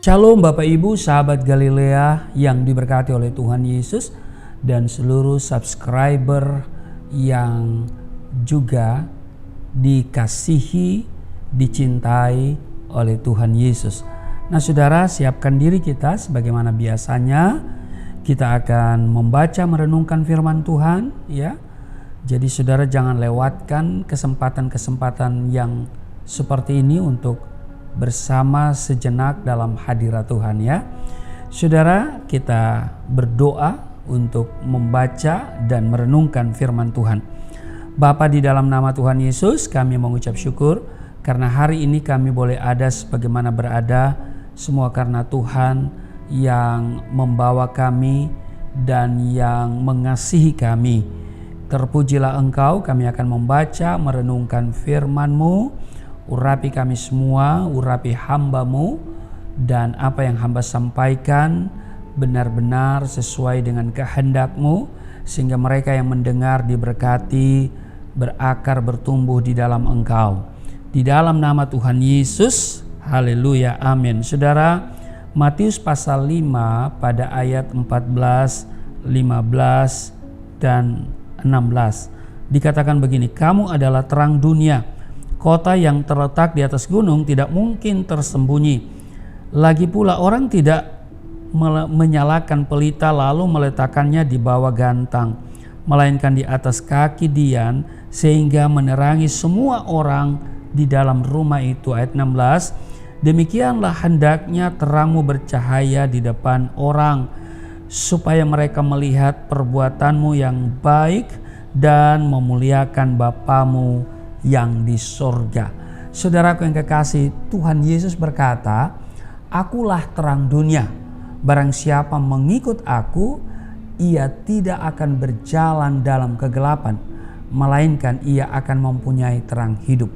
Shalom Bapak Ibu, sahabat Galilea yang diberkati oleh Tuhan Yesus dan seluruh subscriber yang juga dikasihi, dicintai oleh Tuhan Yesus. Nah saudara, siapkan diri kita sebagaimana biasanya kita akan membaca merenungkan firman Tuhan ya. Jadi saudara jangan lewatkan kesempatan-kesempatan yang seperti ini untuk bersama sejenak dalam hadirat Tuhan ya. Saudara, kita berdoa untuk membaca dan merenungkan firman Tuhan. Bapa, di dalam nama Tuhan Yesus kami mengucap syukur karena hari ini kami boleh ada sebagaimana berada, semua karena Tuhan yang membawa kami dan yang mengasihi kami. Terpujilah Engkau, kami akan membaca merenungkan firman-Mu. Urapi kami semua, urapi hamba-Mu, dan apa yang hamba sampaikan benar-benar sesuai dengan kehendak-Mu, sehingga mereka yang mendengar diberkati, berakar, bertumbuh di dalam Engkau. Di dalam nama Tuhan Yesus, haleluya, amin. Saudara, Matius pasal 5 pada ayat 14, 15, dan 16 dikatakan begini, kamu adalah terang dunia. Kota yang terletak di atas gunung tidak mungkin tersembunyi. Lagi pula orang tidak menyalakan pelita lalu meletakkannya di bawah gantang, melainkan di atas kaki dian sehingga menerangi semua orang di dalam rumah itu. Ayat 16, demikianlah hendaknya terangmu bercahaya di depan orang, supaya mereka melihat perbuatanmu yang baik dan memuliakan Bapamu yang di sorga. Saudaraku yang kekasih, Tuhan Yesus berkata, akulah terang dunia. Barang siapa mengikut aku, ia tidak akan berjalan dalam kegelapan, melainkan ia akan mempunyai terang hidup.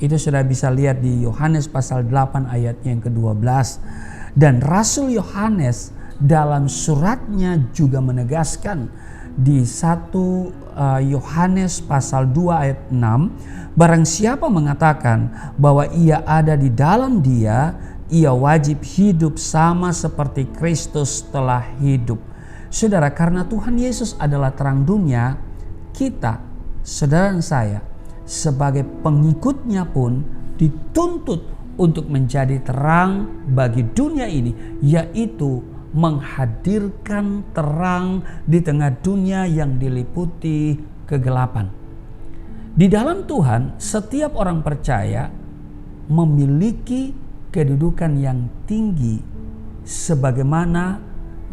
Itu sudah bisa lihat di Yohanes pasal 8 ayatnya yang ke-12. Dan Rasul Yohanes dalam suratnya juga menegaskan di 1 Yohanes pasal 2 ayat 6, barang siapa mengatakan bahwa ia ada di dalam Dia, ia wajib hidup sama seperti Kristus telah hidup. Saudara, karena Tuhan Yesus adalah terang dunia, kita, saudara dan saya, sebagai pengikutnya pun dituntut untuk menjadi terang bagi dunia ini, yaitu menghadirkan terang di tengah dunia yang diliputi kegelapan. Di dalam Tuhan, setiap orang percaya memiliki kedudukan yang tinggi sebagaimana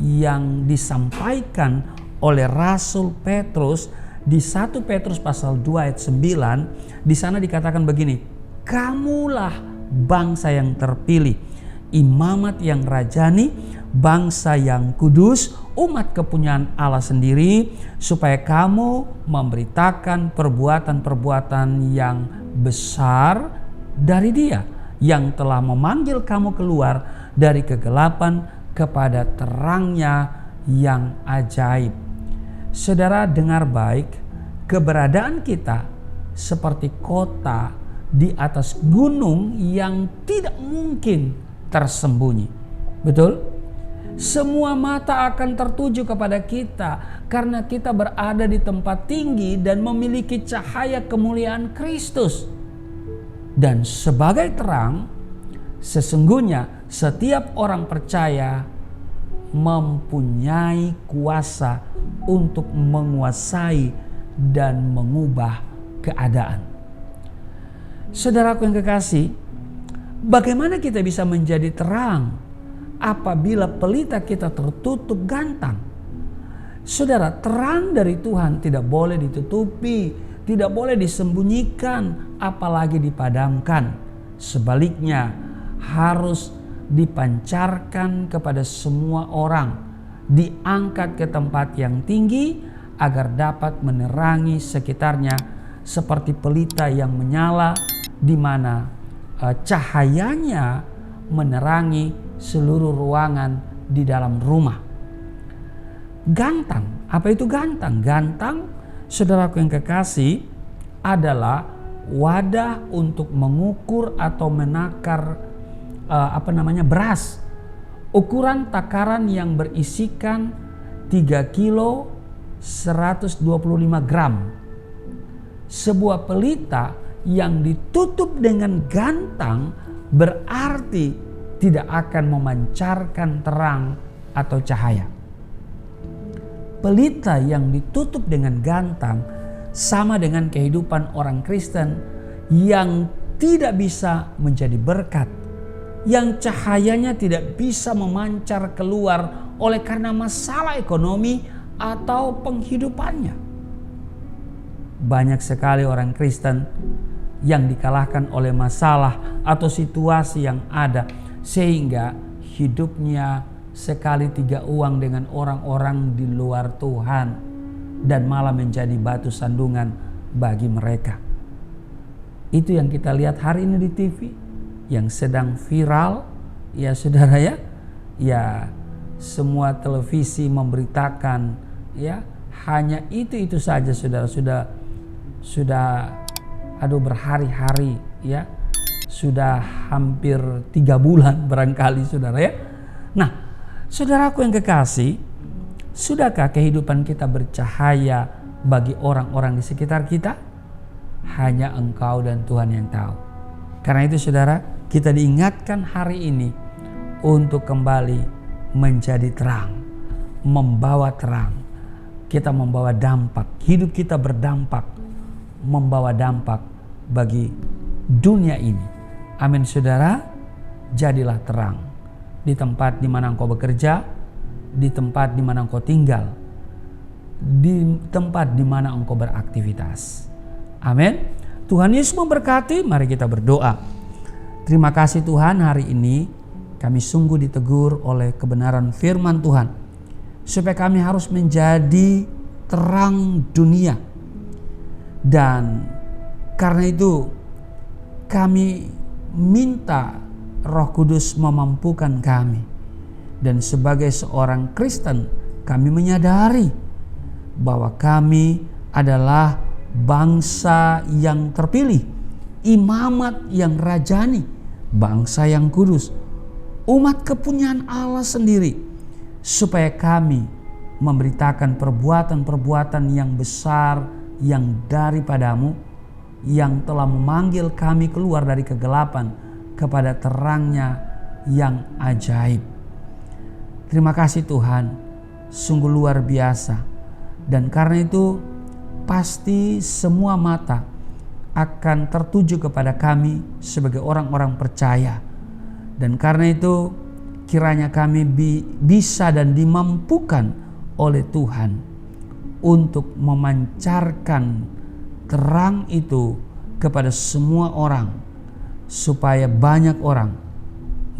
yang disampaikan oleh Rasul Petrus di 1 Petrus pasal 2 ayat 9. Di sana dikatakan begini, kamulah bangsa yang terpilih, imamat yang rajani, bangsa yang kudus, umat kepunyaan Allah sendiri, supaya kamu memberitakan perbuatan-perbuatan yang besar dari Dia yang telah memanggil kamu keluar dari kegelapan kepada terangnya yang ajaib. Saudara, dengar baik, keberadaan kita seperti kota di atas gunung yang tidak mungkin tersembunyi. Betul? Semua mata akan tertuju kepada kita karena kita berada di tempat tinggi dan memiliki cahaya kemuliaan Kristus. Dan sebagai terang, sesungguhnya setiap orang percaya mempunyai kuasa untuk menguasai dan mengubah keadaan. Saudaraku yang kekasih, bagaimana kita bisa menjadi terang apabila pelita kita tertutup gantang? Saudara, terang dari Tuhan tidak boleh ditutupi, tidak boleh disembunyikan, apalagi dipadamkan. Sebaliknya, harus dipancarkan kepada semua orang, diangkat ke tempat yang tinggi agar dapat menerangi sekitarnya seperti pelita yang menyala di mana cahayanya menerangi seluruh ruangan di dalam rumah. Gantang, apa itu gantang? Gantang, saudaraku yang kekasih, adalah wadah untuk mengukur atau menakar beras ukuran takaran yang berisikan 3 kilo 125 gram. Sebuah pelita yang ditutup dengan gantang berarti tidak akan memancarkan terang atau cahaya. Pelita yang ditutup dengan gantang sama dengan kehidupan orang Kristen yang tidak bisa menjadi berkat, yang cahayanya tidak bisa memancar keluar oleh karena masalah ekonomi atau penghidupannya. Banyak sekali orang Kristen yang dikalahkan oleh masalah atau situasi yang ada, sehingga hidupnya sekali tiga uang dengan orang-orang di luar Tuhan dan malah menjadi batu sandungan bagi mereka. Itu yang kita lihat hari ini di TV yang sedang viral, ya saudara ya. Ya, semua televisi memberitakan, ya, hanya itu saja saudara. Sudah berhari-hari, ya. Sudah hampir 3 bulan barangkali saudara ya. Nah, saudaraku yang kekasih, sudahkah kehidupan kita bercahaya bagi orang-orang di sekitar kita? Hanya Engkau dan Tuhan yang tahu. Karena itu saudara, kita diingatkan hari ini untuk kembali menjadi terang, membawa terang. Kita membawa dampak, hidup kita berdampak, membawa dampak bagi dunia ini. Amin saudara, jadilah terang di tempat di mana engkau bekerja, di tempat di mana engkau tinggal, di tempat di mana engkau beraktivitas. Amin. Tuhan Yesus memberkati. Mari kita berdoa. Terima kasih Tuhan, hari ini kami sungguh ditegur oleh kebenaran firman Tuhan, supaya kami harus menjadi terang dunia. Dan karena itu kami minta Roh Kudus memampukan kami. Dan sebagai seorang Kristen, kami menyadari bahwa kami adalah bangsa yang terpilih, imamat yang rajani, bangsa yang kudus, umat kepunyaan Allah sendiri, supaya kami memberitakan perbuatan-perbuatan yang besar yang daripadamu, yang telah memanggil kami keluar dari kegelapan kepada terangnya yang ajaib. Terima kasih Tuhan, sungguh luar biasa. Dan karena itu pasti semua mata akan tertuju kepada kami sebagai orang-orang percaya. Dan karena itu kiranya kami bisa dan dimampukan oleh Tuhan untuk memancarkan terang itu kepada semua orang, supaya banyak orang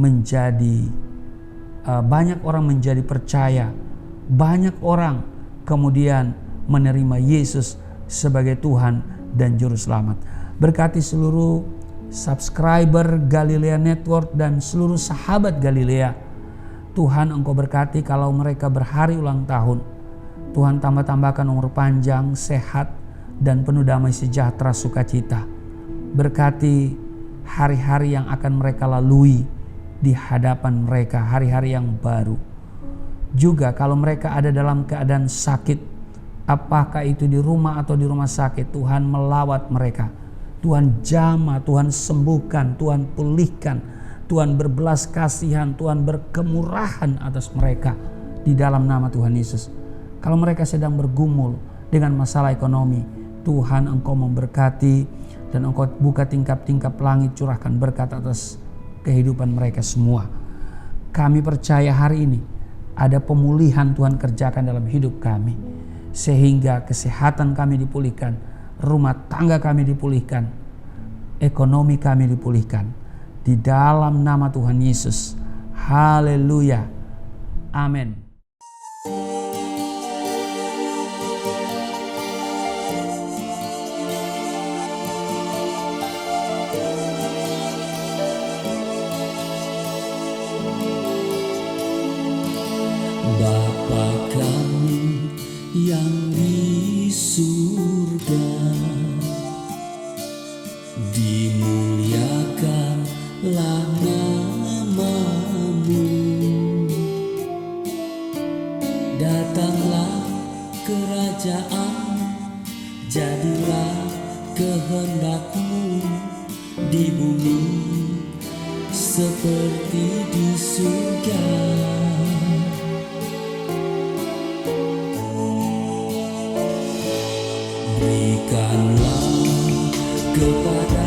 menjadi percaya, banyak orang kemudian menerima Yesus sebagai Tuhan dan Juru Selamat. Berkati seluruh subscriber Galilea Network dan seluruh sahabat Galilea. Tuhan Engkau berkati kalau mereka berhari ulang tahun. Tuhan tambah-tambahkan umur panjang, sehat, dan penuh damai sejahtera sukacita. Berkati hari-hari yang akan mereka lalui di hadapan mereka, hari-hari yang baru. Juga kalau mereka ada dalam keadaan sakit, apakah itu di rumah atau di rumah sakit, Tuhan melawat mereka. Tuhan jamah, Tuhan sembuhkan, Tuhan pulihkan, Tuhan berbelas kasihan, Tuhan berkemurahan atas mereka di dalam nama Tuhan Yesus. Kalau mereka sedang bergumul dengan masalah ekonomi, Tuhan Engkau memberkati dan Engkau buka tingkap-tingkap langit, curahkan berkat atas kehidupan mereka semua. Kami percaya hari ini ada pemulihan Tuhan kerjakan dalam hidup kami, sehingga kesehatan kami dipulihkan, rumah tangga kami dipulihkan, ekonomi kami dipulihkan. Di dalam nama Tuhan Yesus. Haleluya. Amin. Bapa kami yang di surga, dimuliakanlah nama-Mu, Datanglah kerajaan, jadilah kehendak-Mu di bumi seperti di surga. Berikanlah kepada